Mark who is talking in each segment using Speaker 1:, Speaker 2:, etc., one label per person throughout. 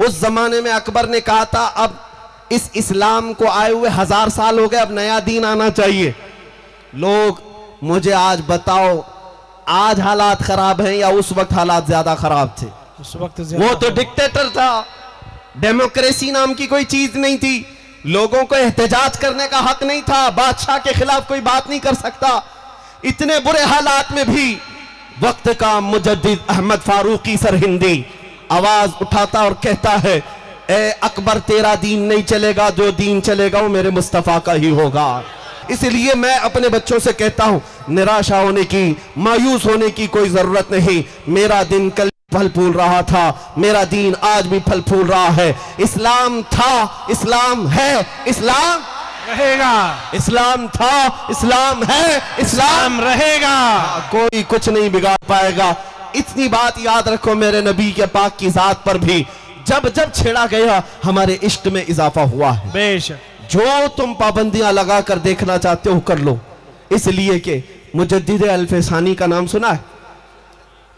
Speaker 1: उस जमाने में अकबर ने कहा था अब इस इस्लाम को आए हुए 1000 साल हो गए, अब नया दीन आना चाहिए। लोग मुझे आज बताओ, आज हालात खराब हैं या उस वक्त हालात ज्यादा खराब थे?
Speaker 2: उस वक्त
Speaker 1: वो तो डिक्टेटर था, डेमोक्रेसी नाम की कोई चीज नहीं थी, लोगों को एहतजाज करने का हक नहीं था, बादशाह के खिलाफ कोई बात नहीं कर सकता। इतने बुरे हालात में भी वक्त का मुजद्दिद अहमद फारूकी सरहिंदी आवाज उठाता और कहता है, ए अकबर तेरा दीन नहीं चलेगा, जो दीन चलेगा वो मेरे मुस्तफा का ही होगा। इसलिए मैं अपने बच्चों से कहता हूं, निराशा होने की, मायूस होने की कोई जरूरत नहीं। मेरा दिन कल फल फूल रहा था, मेरा दीन आज भी फल फूल रहा है। इस्लाम था, इस्लाम है, इस्लाम
Speaker 2: रहेगा।
Speaker 1: इस्लाम था, इस्लाम है, इस्लाम
Speaker 2: रहेगा।
Speaker 1: कोई कुछ नहीं बिगाड़ पाएगा। इतनी बात याद रखो, मेरे नबी के पाक की जात पर भी जब जब छेड़ा गया हमारे इश्क में इजाफा हुआ है।
Speaker 2: बेशक
Speaker 1: जो तुम पाबंदियां लगा कर देखना चाहते हो कर लो, इसलिए कि मुजद्दिद अल-फसानी का नाम सुना है?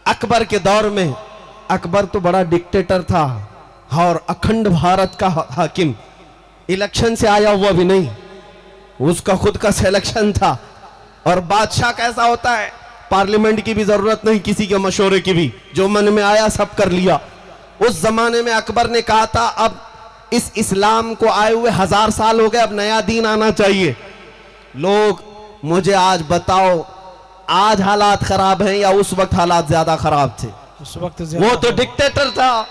Speaker 1: अकबर के दौर में, अकबर तो बड़ा डिक्टेटर था और अखंड भारत का हाकिम, इलेक्शन से आया हुआ भी नहीं, उसका खुद का सिलेक्शन था। और बादशाह कैसा होता है, पार्लियामेंट की भी जरूरत नहीं, किसी के मशवरे की भी, जो मन में आया सब कर लिया। उस जमाने में अकबर ने कहा था अब इस इस्लाम को आए हुए 1000 साल हो गए, अब नया दीन आना चाहिए। लोग मुझे आज बताओ, आज हालात खराब हैं या उस वक्त हालात ज्यादा खराब थे?
Speaker 2: उस वक्त
Speaker 1: वो तो डिक्टेटर था,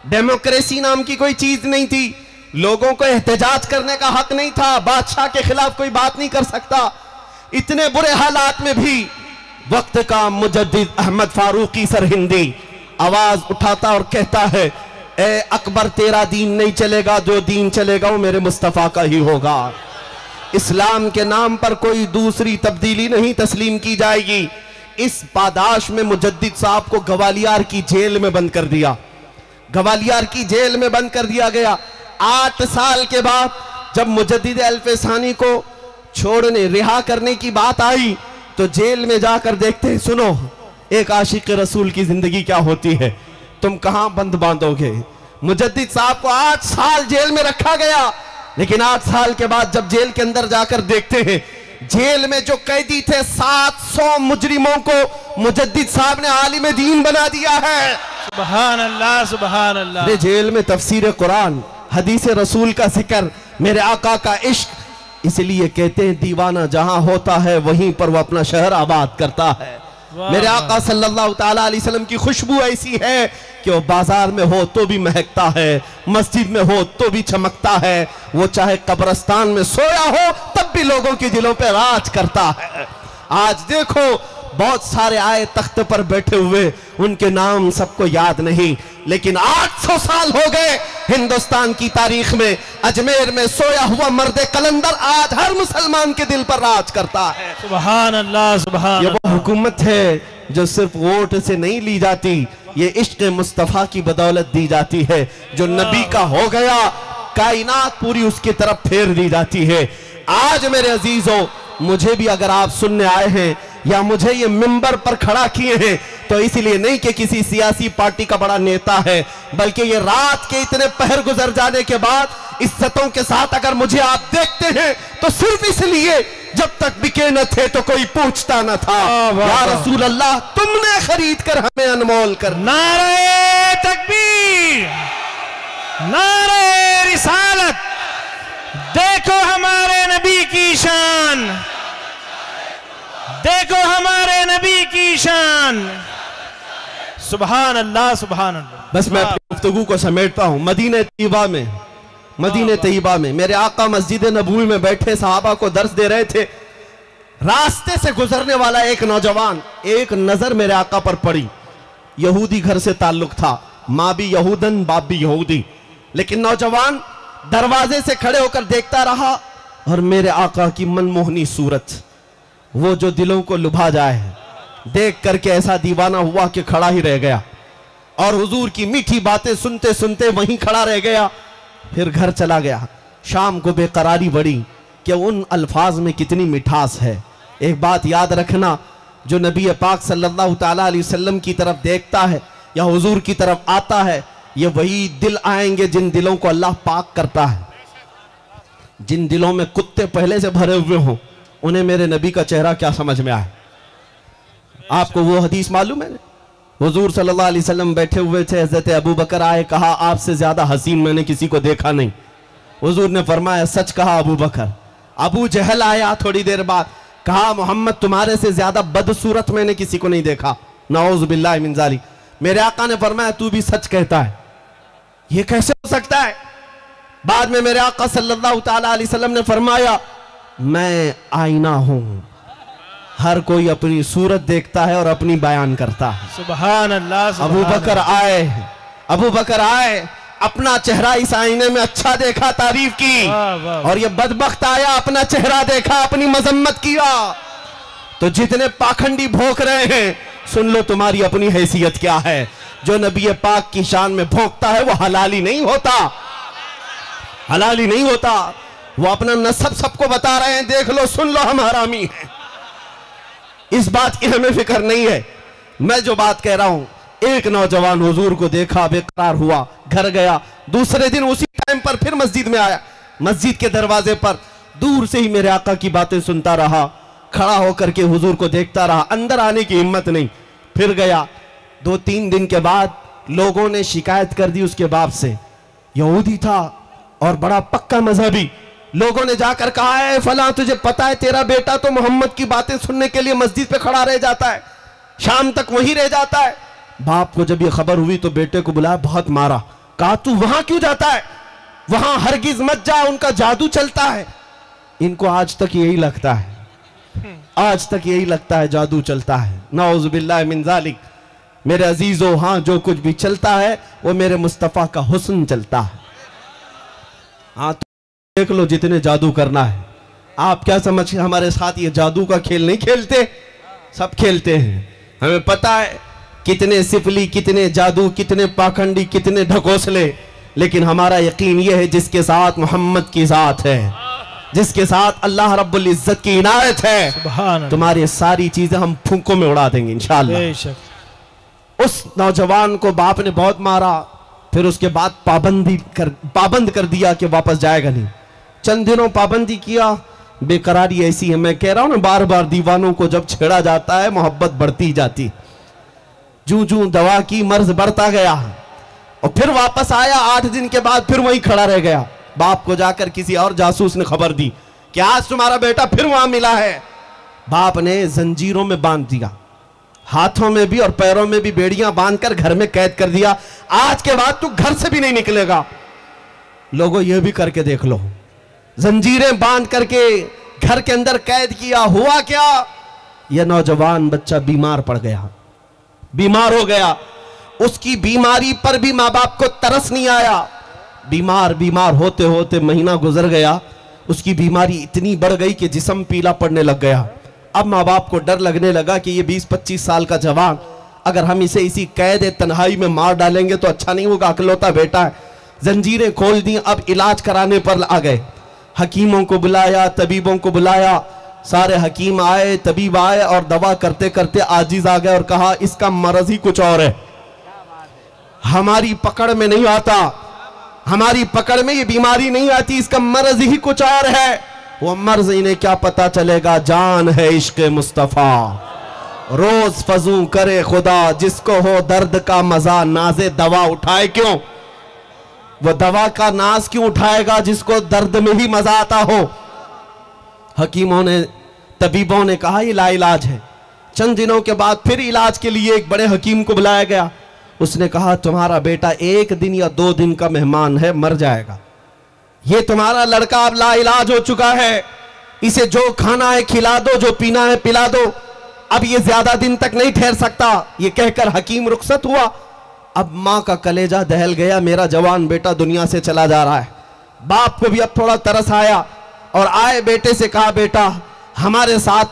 Speaker 1: डेमोक्रेसी नाम की कोई चीज नहीं थी, लोगों को एहतजाज करने का हक नहीं था, बादशाह के खिलाफ कोई बात नहीं कर सकता। इतने बुरे हालात में भी वक्त का मुजद्दिद अहमद फारूकी सरहिंदी आवाज उठाता और कहता है, ए अकबर तेरा दीन नहीं चलेगा, जो दीन चलेगा वो मेरे मुस्तफा का ही होगा। इस्लाम के नाम पर कोई दूसरी तब्दीली नहीं तस्लीम की जाएगी। इस पादाश में मुजद्दिद साहब को ग्वालियर की जेल में बंद कर दिया, ग्वालियर की जेल में बंद कर दिया गया। 8 साल के बाद जब मुजद्दिद अल-फसानी को छोड़ने, रिहा करने की बात आई तो जेल में जाकर देखते हैं, सुनो एक आशिक रसूल की जिंदगी क्या होती है, तुम कहां बंद बांधोगे। मुजद्दिद साहब को 8 साल जेल में रखा गया, लेकिन 8 साल के बाद जब जेल के अंदर जाकर देखते हैं, जेल में जो कैदी थे 700 मुजरिमों को मुजद्दिद साहब ने आलिम दीन बना दिया है।
Speaker 2: सुभान अल्लाह, सुभान अल्लाह।
Speaker 1: जेल में तफसीर कुरान, हदीस रसूल का जिक्र, मेरे आका का इश्क। इसलिए कहते हैं दीवाना जहां होता है वहीं पर वो अपना शहर आबाद करता है। मेरे आका सल्लल्लाहु ताला अलैहि वसल्लम की खुशबू ऐसी है कि वो बाजार में हो तो भी महकता है, मस्जिद में हो तो भी चमकता है, वो चाहे कब्रिस्तान में सोया हो तब भी लोगों के दिलों पे राज करता है। आज देखो बहुत सारे आए तख्त पर बैठे हुए, उनके नाम सबको याद नहीं, लेकिन 800 साल हो गए हिंदुस्तान की तारीख में अजमेर में सोया हुआ मर्द कलंदर आज हर मुसलमान के दिल पर राज करता है।
Speaker 2: सुभान अल्लाह, सुभान।
Speaker 1: ये वो हुकूमत है जो सिर्फ वोट से नहीं ली जाती, ये इश्क मुस्तफा की बदौलत दी जाती है। जो नबी का हो गया, कायनात पूरी उसकी तरफ फेर दी जाती है। आज मेरे अजीजों, मुझे भी अगर आप सुनने आए हैं या मुझे ये मिंबर पर खड़ा किए हैं तो इसलिए नहीं कि किसी सियासी पार्टी का बड़ा नेता है, बल्कि ये रात के इतने पहर गुजर जाने के बाद इज्जतों के साथ अगर मुझे आप देखते हैं तो सिर्फ इसलिए जब तक बिके न थे तो कोई पूछता न था। या रसूल अल्लाह तुमने खरीद कर हमें अनमोल कर।
Speaker 2: नारे तकबीर, नारे रिसालत, देखो हमारे नबी की शान, देखो हमारे नबी की शान। सुभान अल्लाह, सुभान अल्लाह।
Speaker 1: बस मैं अपनी गुफ्तगू को समेटता हूँ। मदीने तैयबा में, मदीने तैयबा में मेरे आका मस्जिद नबवी में बैठे सहाबा को दर्स दे रहे थे। रास्ते से गुजरने वाला एक नौजवान, एक नजर मेरे आका पर पड़ी। यहूदी घर से ताल्लुक था, माँ भी यहूदन बाप भी यहूदी, लेकिन नौजवान दरवाजे से खड़े होकर देखता रहा और मेरे आका की मनमोहनी सूरत, वो जो दिलों को लुभा जाए, देख करके ऐसा दीवाना हुआ कि खड़ा ही रह गया और हुजूर की मीठी बातें सुनते सुनते वहीं खड़ा रह गया। फिर घर चला गया। शाम को बेकरारी बढ़ी कि उन अल्फाज में कितनी मिठास है। एक बात याद रखना, जो नबी पाक सल्लल्लाहु ताला अलैहि वसल्लम की तरफ देखता है या हुजूर की तरफ आता है, ये वही दिल आएंगे जिन दिलों को अल्लाह पाक करता है। जिन दिलों में कुत्ते पहले से भरे हुए हों, उन्हें मेरे नबी का चेहरा क्या समझ में आए। आपको वो हदीस मालूम है, हुजूर सल्लल्लाहु अलैहि वसल्लम बैठे हुए थे, हजरत अबू बकर आए, कहा आपसे ज्यादा हसीन मैंने किसी को देखा नहीं। हुजूर ने फरमाया सच कहा अबू बकर। अबू जहल आया थोड़ी देर बाद, कहा मोहम्मद तुम्हारे से ज्यादा बदसूरत मैंने किसी को नहीं देखा, नऊज़ु बिल्लाहि मिन ज़ालिक। मेरे आका ने फरमाया तू भी सच कहता है, ये कैसे हो सकता है। बाद में मेरे आका सल्लल्लाहु ताला अलैहि वसल्लम ने फरमाया मैं आईना हूं, हर कोई अपनी सूरत देखता है और अपनी बयान करता है।
Speaker 2: सुभान अल्लाह।
Speaker 1: अबू बकर आए, अपना चेहरा इस आईने में अच्छा देखा, तारीफ की, और ये बदबख्त आया अपना चेहरा देखा, अपनी मजम्मत किया। तो जितने पाखंडी भौंक रहे हैं, सुन लो तुम्हारी अपनी हैसियत क्या है। जो नबी पाक की शान में भौंकता है वो हलाली नहीं होता, हलाली नहीं होता। वो अपना नसब सबको बता रहे हैं, देख लो सुन लो हम हरामी हैं। इस बात की हमें फिक्र नहीं है। मैं जो बात कह रहा हूं, एक नौजवान हुजूर को देखा, बेकरार हुआ, घर गया, दूसरे दिन उसी टाइम पर फिर मस्जिद में आया। मस्जिद के दरवाजे पर दूर से ही मेरे आका की बातें सुनता रहा, खड़ा होकर के हुजूर को देखता रहा, अंदर आने की हिम्मत नहीं। फिर गया, 2-3 दिन के बाद लोगों ने शिकायत कर दी उसके बाप से। यहूदी था और बड़ा पक्का मजहबी। लोगों ने जाकर कहा है फला तुझे पता है तेरा बेटा तो मोहम्मद की बातें सुनने के लिए मस्जिद पे खड़ा रह जाता है, शाम तक वहीं रह जाता है। बाप को जब ये खबर हुई तो बेटे को बुलाया, बहुत मारा, कहा तू वहां क्यों जाता है, वहां हरगिज मत जा, उनका जादू चलता है। इनको आज तक यही लगता है, आज तक यही लगता है जादू चलता है, नऊज़ु बिल्लाहि मिन ज़ालिक। मेरे अजीजों, हाँ जो कुछ भी चलता है वो मेरे मुस्तफ़ा का हुस्न चलता है। हाँ तो देख लो जितने जादू करना है। आप क्या समझ के हमारे साथ ये जादू का खेल नहीं खेलते, सब खेलते हैं। हमें पता है कितने सिफली, कितने जादू, कितने पाखंडी, कितने ढकोसले, लेकिन हमारा यकीन यह है जिसके साथ मोहम्मद की ज़ात है, जिसके साथ अल्लाह रब्बुल इज्जत की इनायत है, तुम्हारी सारी चीजें हम फूंकों में उड़ा देंगे इंशाअल्लाह। उस नौजवान को बाप ने बहुत मारा, फिर उसके बाद पाबंद कर दिया कि वापस जाएगा नहीं। चंद दिनों पाबंदी किया, बेकरारी ऐसी है, मैं कह रहा हूं ना, बार बार दीवानों को जब छेड़ा जाता है मोहब्बत बढ़ती जाती। जूं जूं दवा की मर्ज बढ़ता गया, और फिर वापस आया 8 दिन के बाद, फिर वहीं खड़ा रह गया। बाप को जाकर किसी और जासूस ने खबर दी कि आज तुम्हारा बेटा फिर वहां मिला है। बाप ने जंजीरों में बांध दिया, हाथों में भी और पैरों में भी बेड़ियां बांधकर घर में कैद कर दिया। आज के बाद तू घर से भी नहीं निकलेगा। लोगों ये भी करके देख लो, जंजीरें बांध करके घर के अंदर कैद किया। हुआ क्या, यह नौजवान बच्चा बीमार पड़ गया, बीमार हो गया। उसकी बीमारी पर भी माँ बाप को तरस नहीं आया। बीमार होते होते महीना गुजर गया, उसकी बीमारी इतनी बढ़ गई कि जिस्म पीला पड़ने लग गया। अब माँ बाप को डर लगने लगा कि ये 20-25 साल का जवान, अगर हम इसे इसी कैद तन्हाई में मार डालेंगे तो अच्छा नहीं होगा, अकलौता बेटा है। जंजीरें खोल दी, अब इलाज कराने पर आ गए। हकीमों को बुलाया, तबीबों को बुलाया, सारे हकीम आए, तबीब आए, और दवा करते करते आजिज आ गए और कहा इसका मर्ज ही कुछ और है, हमारी पकड़ में नहीं आता, हमारी पकड़ में ये बीमारी नहीं आती, इसका मर्ज ही कुछ और है। वो मर्ज इन्हें क्या पता चलेगा, जान है इश्क मुस्तफा, रोज फजू करे खुदा, जिसको हो दर्द का मजा नाजे दवा उठाए क्यों। वो दवा का नाज क्यों उठाएगा जिसको दर्द में ही मजा आता हो। हकीमों ने, तबीबों ने कहा ये लाइलाज है। चंद दिनों के बाद फिर इलाज के लिए एक बड़े हकीम को बुलाया गया। उसने कहा तुम्हारा बेटा 1 दिन या 2 दिन का मेहमान है, मर जाएगा। ये तुम्हारा लड़का अब लाइलाज हो चुका है, इसे जो खाना है खिला दो, जो पीना है पिला दो, अब ये ज्यादा दिन तक नहीं ठहर सकता। ये कहकर हकीम रुखसत हुआ। अब माँ का कलेजा दहल गया, मेरा जवान बेटा दुनिया से चला जा रहा है। बाप को भी अब थोड़ा तरस आया और आए बेटे से कहा बेटा हमारे साथ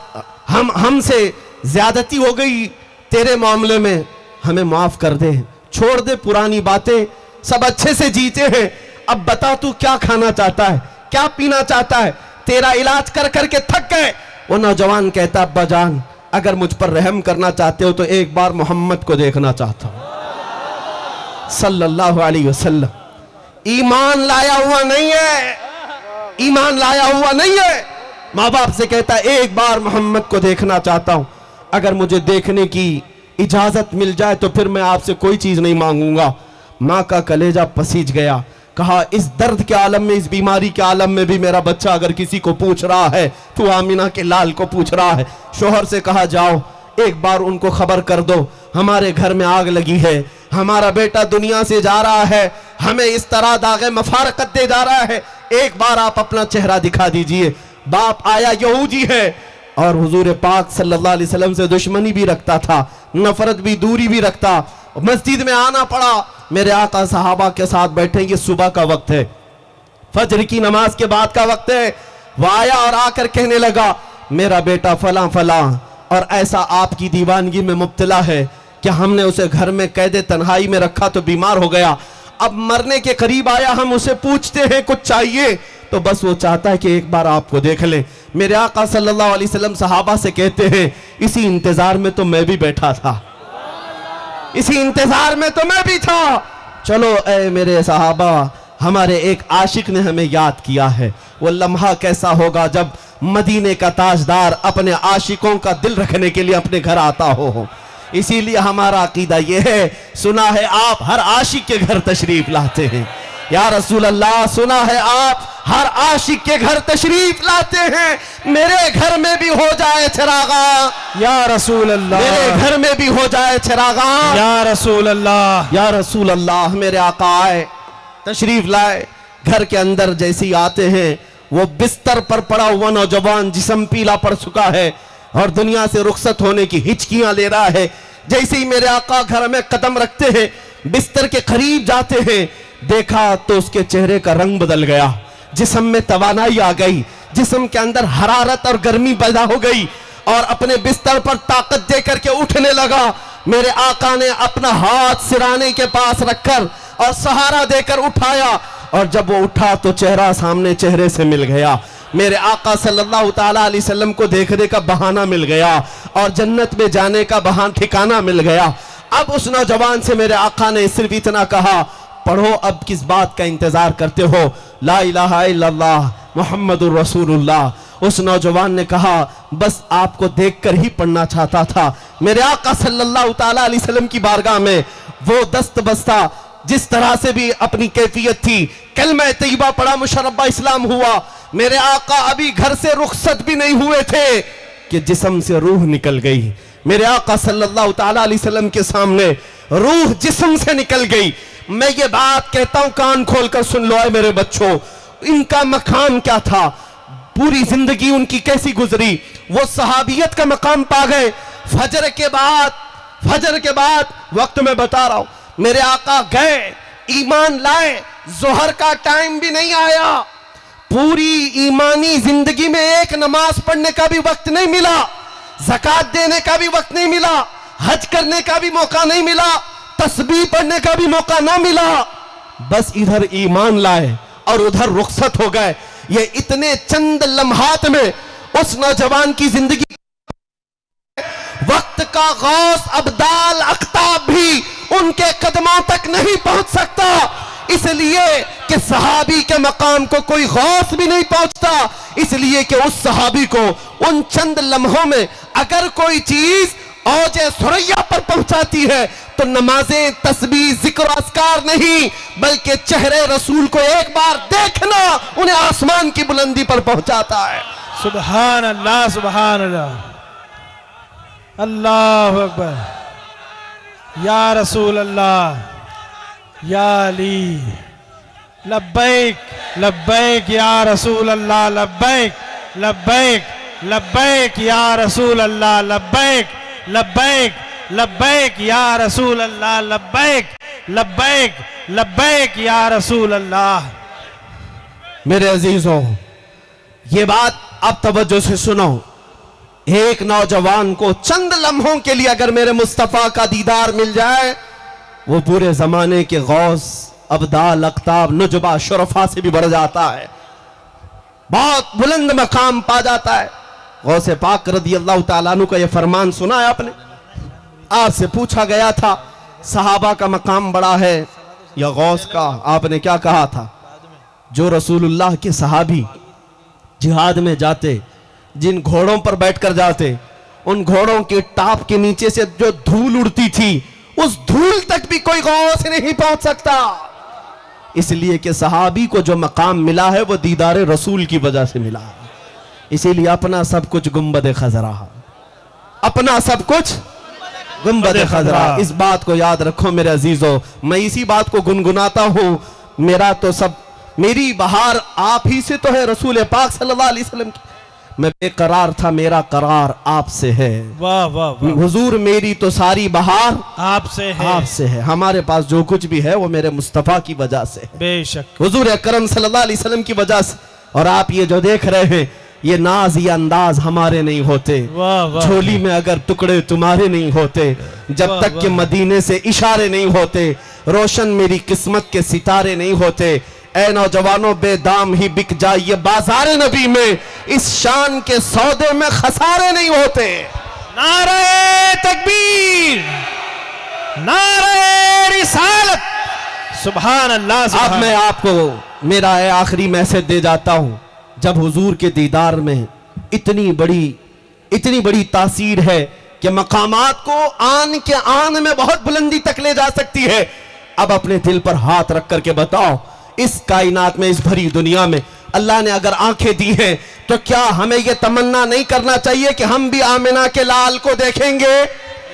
Speaker 1: हमसे ज्यादती हो गई तेरे मामले में, हमें माफ कर दे, छोड़ दे पुरानी बातें, सब अच्छे से जीते हैं। अब बता तू क्या खाना चाहता है, क्या पीना चाहता है, तेरा इलाज कर करके थक गए। वो नौजवान कहता अब्बा जान अगर मुझ पर रहम करना चाहते हो तो एक बार मोहम्मद को देखना चाहता हूं। सल्लल्लाहु अलैहि वसल्लम। ईमान लाया हुआ नहीं है, ईमान लाया हुआ नहीं है। माँ बाप से कहता है एक बार मोहम्मद को देखना चाहता हूं, अगर मुझे देखने की इजाजत मिल जाए तो फिर मैं आपसे कोई चीज नहीं मांगूंगा। माँ का कलेजा पसीज गया, कहा इस दर्द के आलम में, इस बीमारी के आलम में भी मेरा बच्चा अगर किसी को पूछ रहा है तो आमिना के लाल को पूछ रहा है। शोहर से कहा जाओ एक बार उनको खबर कर दो हमारे घर में आग लगी है, हमारा बेटा दुनिया से जा रहा है, हमें इस तरह दागे मफारकत दे जा रहा है, एक बार आप अपना चेहरा दिखा दीजिए। बाप आया, यहूदी है और हुजूर पाक सल्लल्लाहु अलैहि वसल्लम से दुश्मनी भी रखता था, नफरत भी, दूरी भी रखता। मस्जिद में आना पड़ा, मेरे आका सहाबा के साथ बैठेंगे, सुबह का वक्त है, फजर की नमाज के बाद का वक्त है। वो आया और आकर कहने लगा मेरा बेटा फला फला और ऐसा आपकी दीवानगी में मुब्तला है कि हमने उसे घर में कैदे तन्हाई में रखा तो बीमार हो गया, अब मरने के करीब आया, हम उसे पूछते हैं कुछ चाहिए तो बस वो चाहता है कि एक बार आपको देख ले। मेरे आका सल्लल्लाहु अलैहि वसल्लम सहाबा से कहते हैं इसी इंतजार में तो मैं भी बैठा था, इसी इंतजार में तो मैं भी था। चलो ऐ मेरे सहाबा, हमारे एक आशिक ने हमें याद किया है। वो लम्हा कैसा होगा जब मदीने का ताजदार अपने आशिकों का दिल रखने के लिए अपने घर आता हो। इसीलिए हमारा अकीदा यह है, सुना है आप हर आशिक के घर तशरीफ लाते हैं या रसूल अल्लाह, सुना है आप हर आशिक के घर तशरीफ लाते हैं। मेरे घर में भी हो जाए चिरागा
Speaker 2: या रसूल अल्लाह,
Speaker 1: मेरे घर में भी हो जाए चिरागा
Speaker 2: या रसूल अल्लाह,
Speaker 1: या रसूल अल्लाह। मेरे आका आए, तशरीफ लाए, घर के अंदर जैसे ही आते हैं वो बिस्तर पर पड़ा हुआ नौजवान, जिस्म पीला पड़ चुका है और दुनिया से रुखसत होने की हिचकियां ले रहा है। जैसे ही मेरे आका घर में कदम रखते हैं, बिस्तर के करीब जाते हैं, देखा तो उसके चेहरे का रंग बदल गया, जिस्म में तवानाई आ गई, जिस्म के अंदर हरारत और गर्मी पैदा हो गई और अपने बिस्तर पर ताकत देकर के उठने लगा। मेरे आका ने अपना हाथ सिराने के पास रखकर और सहारा देकर उठाया और जब वो उठा तो चेहरा सामने चेहरे से मिल गया। मेरे आका सल्लल्लाहु ताला अलैहि वसल्लम को देखने का बहाना मिल गया और जन्नत में जाने का बहाना ठिकाना मिल गया। अब उस नौजवान से मेरे आका ने सिर्फ इतना कहा, पढ़ो, अब किस बात का इंतजार करते हो, ला इलाहा इल्लल्लाह मुहम्मदुर रसूलुल्लाह। उस नौजवान ने कहा बस आपको देखकर ही पढ़ना चाहता था। मेरे आका सल्लल्लाहु ताला अलैहि वसल्लम की बारगाह में वो दस्त बस्ता, जिस तरह से भी अपनी कैफियत थी, कलमा तैयबा पढ़ा, मुशर्रबा इस्लाम हुआ। मेरे आका अभी घर से रुखसत भी नहीं हुए थे कि जिस्म से रूह निकल गई। मेरे आका सल्लल्लाहु ताला अलैहि वसल्लम के सामने रूह जिस्म से निकल गई। मैं ये बात कहता हूं, कान खोलकर सुन लो मेरे बच्चों, इनका मकाम क्या था, पूरी जिंदगी उनकी कैसी गुजरी। वो सहाबियत का मकाम पा गए। फजर के बाद वक्त में बता रहा हूं, मेरे आका गए, ईमान लाए, जोहर का टाइम भी नहीं आया, पूरी ईमानी जिंदगी में एक नमाज पढ़ने का भी वक्त नहीं मिला, ज़कात देने का भी वक्त नहीं मिला, हज करने का भी मौका नहीं मिला, तस्बीह पढ़ने का भी मौका ना मिला। बस इधर ईमान लाए और उधर रुखसत हो गए। ये इतने चंद लम्हात में उस नौजवान की जिंदगी, वक्त का गौस अब्दाल अख्ताब भी उनके कदमों तक नहीं पहुंच सकता, इसलिए कि सहाबी के मकाम को कोई गौस भी नहीं पहुंचता। इसलिए कि उस सहाबी को उन चंद लम्हों में अगर कोई चीज औजे सुरैया पर पहुंचाती है तो नमाजें, तस्बीह, जिक्र, अस्कार नहीं, बल्कि चेहरे रसूल को एक बार देखना उन्हें आसमान की बुलंदी पर पहुंचाता है।
Speaker 2: सुभान अल्लाह, सुभान अल्लाह, अल्लाहु अकबर, या रसूल अल्लाह, या अली, लब्बैक लब्बैक या रसूल अल्लाह, लब्बैक लब्बैक लब्बैक या रसूल अल्लाह, लब्बैक लब्बैक लब्बैक या रसूल अल्लाह, लब्बैक लब्बैक लब्बैक या रसूल अल्लाह।
Speaker 1: मेरे अजीजों, ये बात अब तवज्जो से सुनो। एक नौजवान को चंद लम्हों के लिए अगर मेरे मुस्तफा का दीदार मिल जाए, वो पूरे जमाने के गौस, अब्दाल, अख्ताब, नुजबा, शुरफा से भी बढ़ जाता है, बहुत बुलंद मकाम पा जाता है। गौसे पाक रज़ियल्लाहु ताला अन्हु का यह फरमान सुना है आपने? आपसे पूछा गया था सहाबा का मकाम बड़ा है या गौस का? आपने क्या कहा था? जो रसूलुल्लाह के सहाबी जिहाद में जाते, जिन घोड़ों पर बैठकर जाते, उन घोड़ों के टाप के नीचे से जो धूल उड़ती थी, उस धूल तक भी कोई गौस नहीं पहुंच सकता। इसलिए कि सहाबी को जो मकाम मिला है वो दीदार रसूल की वजह से मिला है। इसीलिए अपना सब कुछ गुंबद खजरा, अपना सब कुछ गुंबद खजरा। इस बात को याद रखो मेरे अजीजों। मैं इसी बात को गुनगुनाता हूं। मेरा तो सब, मेरी बहार आप ही से तो है, रसूल पाक सल्लल्लाहु अलैहि वसल्लम की। मैं बेकरार था, मेरा करार आपसे है। वाह वाह वाह। हुजूर मेरी तो सारी बहार
Speaker 2: आपसे है,
Speaker 1: आपसे है। हमारे पास जो कुछ भी है वो मेरे मुस्तफा की वजह से,
Speaker 2: बेशक
Speaker 1: हुजूर अकरम सल्लल्लाहु अलैहि वसल्लम की वजह से। और आप ये जो देख रहे हैं, ये नाज, ये अंदाज हमारे नहीं होते। झोली में अगर टुकड़े तुम्हारे नहीं होते, जब तक के मदीने से इशारे नहीं होते, रोशन मेरी किस्मत के सितारे नहीं होते। ऐ नौजवानों, बेदाम ही बिक जाए ये बाजारे नबी में, इस शान के सौदे में खसारे नहीं होते।
Speaker 2: नारे तकबीर, नारे रिसालत, सुभान अल्लाह।
Speaker 1: अब मैं आपको मेरा आखिरी मैसेज दे जाता हूं। जब हुजूर के दीदार में इतनी बड़ी तासीर है कि मकामात को आन के आन में बहुत बुलंदी तक ले जा सकती है। अब अपने दिल पर हाथ रख करके बताओ, इस कायनात में, इस भरी दुनिया में अल्लाह ने अगर आंखें दी हैं, तो क्या हमें यह तमन्ना नहीं करना चाहिए कि हम भी आमिना के लाल को देखेंगे?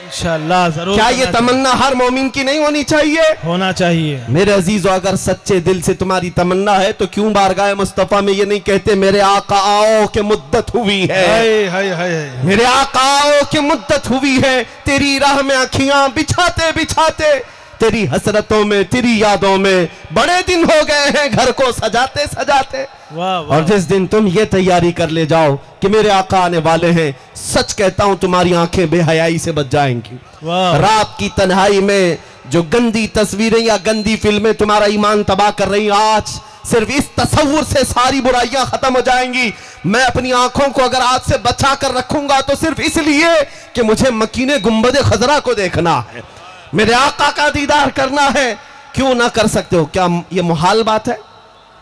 Speaker 2: इंशाअल्लाह जरूर।
Speaker 1: क्या ये तमन्ना हर मोमिन की नहीं होनी चाहिए?
Speaker 2: होना चाहिए।
Speaker 1: मेरे अजीजों, अगर सच्चे दिल से तुम्हारी तमन्ना है तो क्यों बारगाह मुस्तफा में ये नहीं कहते, मेरे आका आओ कि मुद्दत हुई है, मेरे आका आओ कि मुद्दत हुई है, तेरी राह में अखियां बिछाते बिछाते, तेरी हसरतों में, तेरी यादों में बड़े दिन हो गए हैं घर को सजाते सजाते। और जिस दिन तुम ये तैयारी कर ले जाओ कि मेरे आका आने वाले हैं, सच कहता हूं तुम्हारी आंखें बेहयाई से बच जाएंगी। रात की तन्हाई में जो गंदी तस्वीरें या गंदी फिल्में तुम्हारा ईमान तबाह कर रही, आज सिर्फ इस तसव्वुर से सारी बुराइयां खत्म हो जाएंगी। मैं अपनी आंखों को अगर आज से बचा कर रखूंगा तो सिर्फ इसलिए कि मुझे मकीने गुंबद खजरा को देखना है, मेरे आका का दीदार करना है। क्यों ना कर सकते हो? क्या ये मुहाल बात है?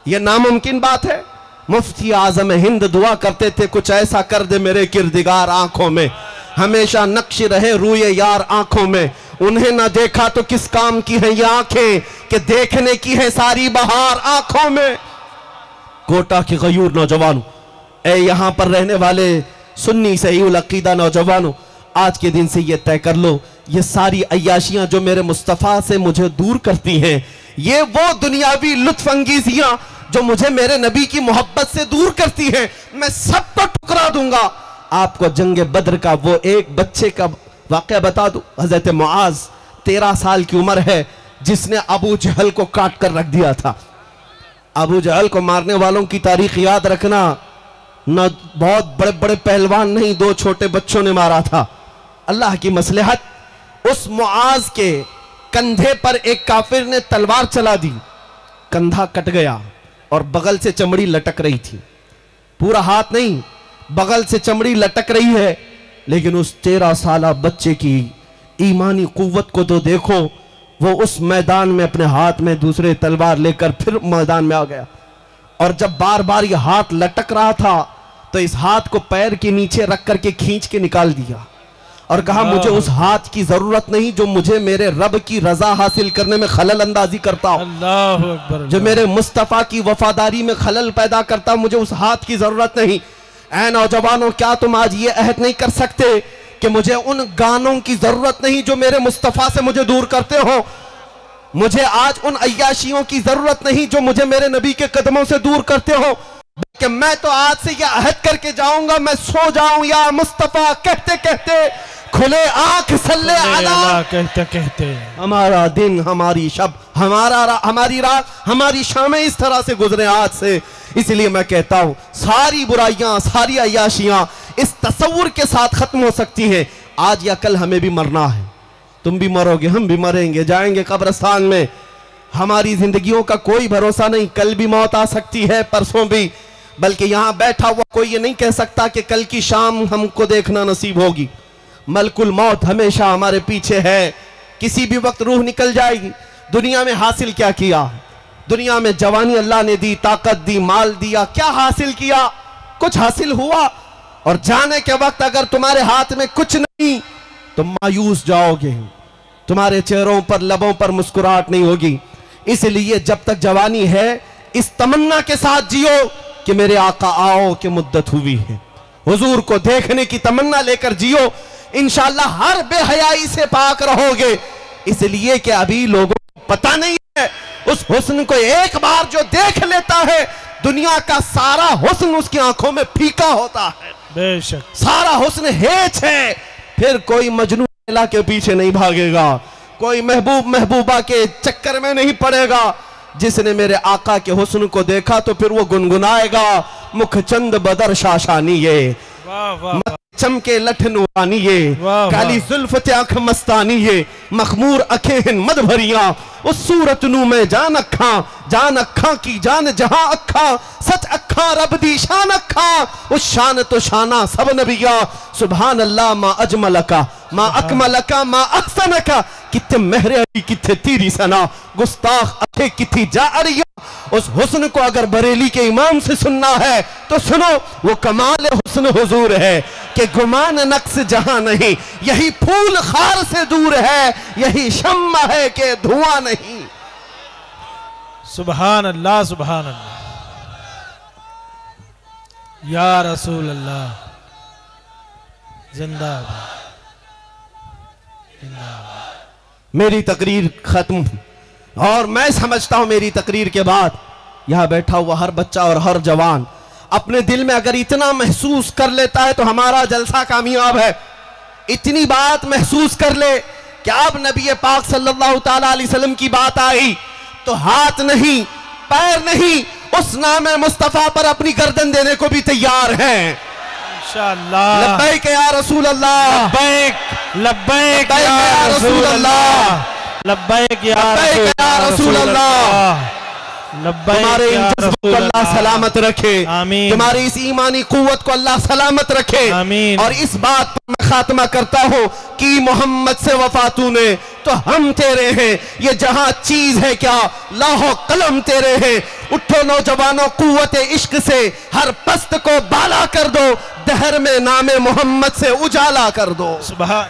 Speaker 1: ये नामुमकिन बात है? मुफ्ती आजम हिंद दुआ करते थे, कुछ ऐसा कर दे मेरे किरदिगार आंखों में, हमेशा नक्श रहे रूए यार आंखों में। उन्हें ना देखा तो किस काम की है ये आंखें कि देखने की है सारी बहार आंखों में। कोटा के गयूर नौजवानों, ए यहां पर रहने वाले सुन्नी सही उल अकीदा नौजवानों, आज के दिन से ये तय कर लो, ये सारी अय्याशियां जो मेरे मुस्तफ़ा से मुझे दूर करती हैं, ये वो दुनियावी लुत्फ अंगीजियां जो मुझे मेरे नबी की मोहब्बत से दूर करती हैं, मैं सबको टुकरा दूंगा। आपको जंग बद्र का वो एक बच्चे का वाक़या बता दूं। हजरत मुआज 13 साल की उम्र है, जिसने अबू जहल को काट कर रख दिया था। अबू जहल को मारने वालों की तारीख याद रखना, न बहुत बड़े बड़े पहलवान नहीं, 2 छोटे बच्चों ने मारा था। अल्लाह की मसलहत, उस मुआज के कंधे पर एक काफिर ने तलवार चला दी, कंधा कट गया और बगल से चमड़ी लटक रही थी, पूरा हाथ नहीं, बगल से चमड़ी लटक रही है। लेकिन उस 13 साला बच्चे की ईमानी कुव्वत को तो देखो, वो उस मैदान में अपने हाथ में दूसरे तलवार लेकर फिर मैदान में आ गया। और जब बार बार ये हाथ लटक रहा था तो इस हाथ को पैर के नीचे रख करके खींच के निकाल दिया और कहा, मुझे उस हाथ की जरूरत नहीं जो मुझे मेरे रब की रजा हासिल करने में खलल अंदाजी करता हो,
Speaker 2: अल्लाहु अकबर,
Speaker 1: जो मेरे मुस्तफा की वफादारी में खलल पैदा करता, मुझे उस हाथ की जरूरत नहीं। ऐ नौजवानों, क्या तुम आज ये अहद नहीं कर सकते कि मुझे उन गानों की जरूरत नहीं जो मेरे मुस्तफा से मुझे दूर करते हो, मुझे आज उन अय्याशियों की जरूरत नहीं जो मुझे मेरे नबी के कदमों से दूर करते हो, कि मैं तो आज से यह अहद करके जाऊंगा, मैं सो जाऊं या मुस्तफा कहते कहते, खुले आंख सल्ले अला
Speaker 2: कहते कहते,
Speaker 1: हमारा दिन, हमारी शब, हमारी रात, हमारी शामें इस तरह से गुजरे आज से। इसलिए मैं कहता हूं, सारी बुराइयां, सारी अय्याशियां इस तसव्वुर के साथ खत्म हो सकती हैं। आज या कल हमें भी मरना है, तुम भी मरोगे, हम भी मरेंगे, जाएंगे कब्रिस्तान में। हमारी जिंदगियों का कोई भरोसा नहीं, कल भी मौत आ सकती है, परसों भी। बल्कि यहां बैठा हुआ कोई ये नहीं कह सकता कि कल की शाम हमको देखना नसीब होगी। मलकुल मौत हमेशा हमारे पीछे है, किसी भी वक्त रूह निकल जाएगी। दुनिया में हासिल क्या किया? दुनिया में जवानी अल्लाह ने दी, ताकत दी, माल दिया, क्या हासिल किया? कुछ हासिल हुआ? और जाने के वक्त अगर तुम्हारे हाथ में कुछ नहीं तो मायूस जाओगे, तुम्हारे चेहरों पर, लबों पर मुस्कुराहट नहीं होगी। इसलिए जब तक जवानी है इस तमन्ना के साथ जियो कि मेरे आका आओ कि मुद्दत हुई है, हुजूर को देखने की तमन्ना लेकर जियो, इंशाअल्लाह हर बेहयाई से पाक रहोगे। इसलिए कि अभी लोगों को पता नहीं है, उस हुस्न को एक बार जो देख लेता है दुनिया का सारा हुस्न उसकी आंखों में फीका होता है।
Speaker 2: बेशक
Speaker 1: सारा हुस्न हेच है। फिर कोई मजनू लैला के पीछे नहीं भागेगा, कोई महबूब महबूबा के चक्कर में नहीं पड़ेगा। जिसने मेरे आका के हुस्न को देखा तो फिर वो गुनगुनाएगा, मुख चंद बदर शाशानी ये,
Speaker 2: वाह वाह,
Speaker 1: चमके लठ नूरानी ये, काली जुल्फ आंख मस्तानी ये, मखमूर अखें मद भरिया, उस सूरत नू में जान अखा की जान जहां अखा, सच अखा रब दी शान अखा, उस शान तो शाना सब नबिया। सुभान अल्लाह मा अजमलका मा अकमलका मा अहसनका, किथे मेहरे अली किथे तेरी सना, गुस्ताख अखे किथी जा अरिया। उस हुस्न को अगर बरेली के इमाम से सुनना है तो सुनो, वो कमाल हुस्न हुजूर है कि गुमान नक्स जहां नहीं, यही फूल खार से दूर है, यही शम्मा है कि धुआं नहीं।
Speaker 2: सुभान अल्लाह, सुभान अल्लाह, या रसूल अल्लाह, जिंदाबाद जिंदाबाद।
Speaker 1: मेरी तकरीर खत्म, और मैं समझता हूं मेरी तकरीर के बाद यहां बैठा हुआ हर बच्चा और हर जवान अपने दिल में अगर इतना महसूस कर लेता है तो हमारा जलसा कामयाब है। इतनी बात महसूस कर ले कि अब नबी पाक सल्लल्लाहु ताला अलैहि वसल्लम की बात आई तो हाथ नहीं, पैर नहीं, उस नाम मुस्तफा पर अपनी गर्दन देने को भी तैयार हैं इंशाअल्लाह। लब्बैक या रसूल अल्लाह,
Speaker 2: लब्बैक लब्बैक या रसूल अल्लाह, लब्बैक या रसूल अल्लाह,
Speaker 1: तुम्हारे इन जज्बों को अल्लाह सलामत रखे,
Speaker 2: आमीन।
Speaker 1: तुम्हारी इस ईमानी कुव्वत को अल्लाह सलामत रखे,
Speaker 2: आमीन।
Speaker 1: और इस बात पर मैं खात्मा करता हूं कि मोहम्मद से वफा तूने तो हम तेरे हैं, ये जहां चीज है क्या लाहो कलम तेरे हैं। उठो नौजवानों कुव्वत इश्क से हर पस्त को बाला कर दो, दहर में नामे मोहम्मद से उजाला कर दो।
Speaker 2: सुभान